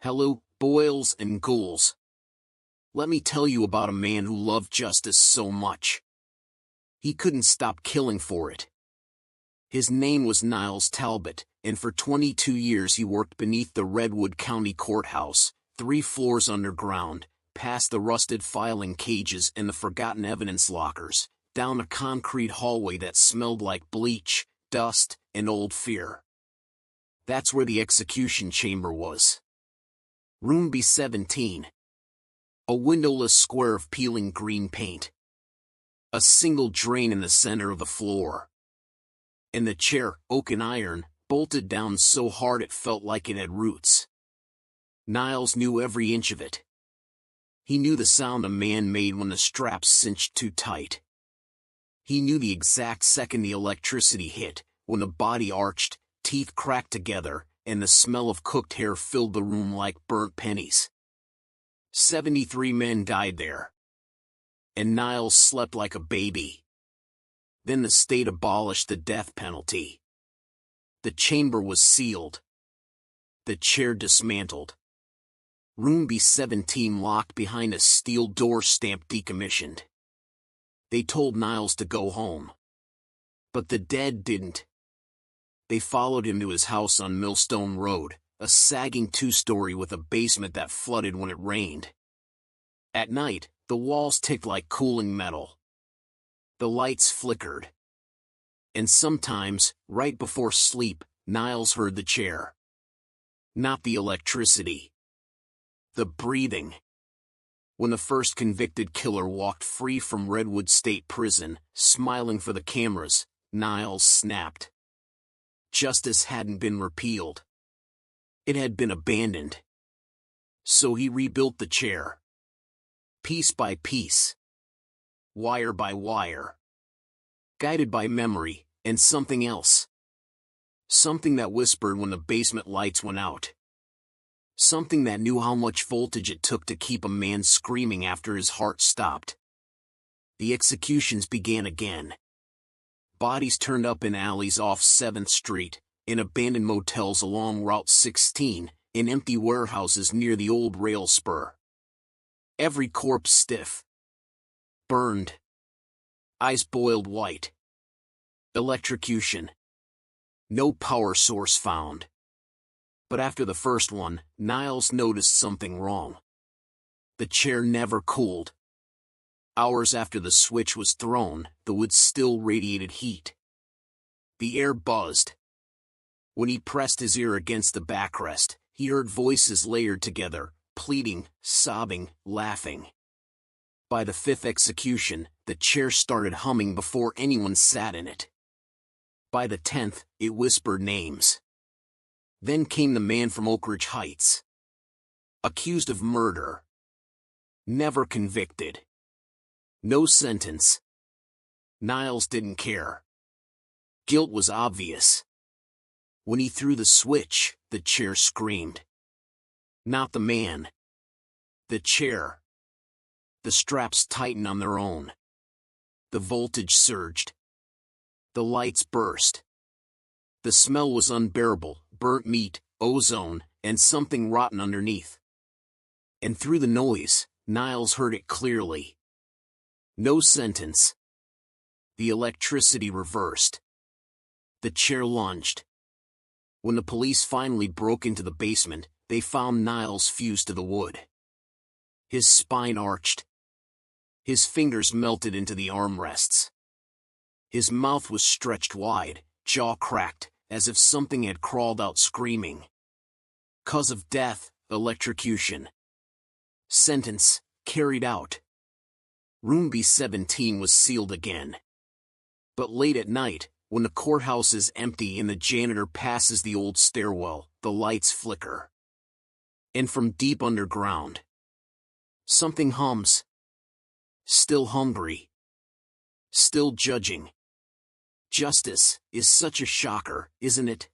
Hello, boils and ghouls. Let me tell you about a man who loved justice so much. He couldn't stop killing for it. His name was Niles Talbot, and for 22 years he worked beneath the Redwood County Courthouse, 3 floors underground, past the rusted filing cages and the forgotten evidence lockers, down a concrete hallway that smelled like bleach, dust, and old fear. That's where the execution chamber was. Room B17. A windowless square of peeling green paint. A single drain in the center of the floor. And the chair, oak and iron, bolted down so hard it felt like it had roots. Niles knew every inch of it. He knew the sound a man made when the straps cinched too tight. He knew the exact second the electricity hit, when the body arched, teeth cracked together, and the smell of cooked hair filled the room like burnt pennies. 73 men died there. And Niles slept like a baby. Then the state abolished the death penalty. The chamber was sealed. The chair dismantled. Room B17 locked behind a steel door stamped decommissioned. They told Niles to go home. But the dead didn't. They followed him to his house on Millstone Road, a sagging 2-story with a basement that flooded when it rained. At night, the walls ticked like cooling metal. The lights flickered. And sometimes, right before sleep, Niles heard the chair. Not the electricity. The breathing. When the first convicted killer walked free from Redwood State Prison, smiling for the cameras, Niles snapped. Justice hadn't been repealed. It had been abandoned. So he rebuilt the chair. Piece by piece. Wire by wire. Guided by memory, and something else. Something that whispered when the basement lights went out. Something that knew how much voltage it took to keep a man screaming after his heart stopped. The executions began again. Bodies turned up in alleys off 7th Street, in abandoned motels along Route 16, in empty warehouses near the old rail spur. Every corpse stiff. Burned. Eyes boiled white. Electrocution. No power source found. But after the first one, Niles noticed something wrong. The chair never cooled. Hours after the switch was thrown, the wood still radiated heat. The air buzzed. When he pressed his ear against the backrest, he heard voices layered together, pleading, sobbing, laughing. By the 5th execution, the chair started humming before anyone sat in it. By the 10th, it whispered names. Then came the man from Oak Ridge Heights. Accused of murder. Never convicted. No sentence. Niles didn't care. Guilt was obvious. When he threw the switch, the chair screamed. Not the man. The chair. The straps tightened on their own. The voltage surged. The lights burst. The smell was unbearable, burnt meat, ozone, and something rotten underneath. And through the noise, Niles heard it clearly. No sentence. The electricity reversed. The chair lunged. When the police finally broke into the basement, they found Niles fused to the wood. His spine arched. His fingers melted into the armrests. His mouth was stretched wide, jaw cracked, as if something had crawled out screaming. Cause of death, electrocution. Sentence, carried out. Room B17 was sealed again. But late at night, when the courthouse is empty and the janitor passes the old stairwell, the lights flicker. And from deep underground, something hums. Still hungry. Still judging. Justice is such a shocker, isn't it?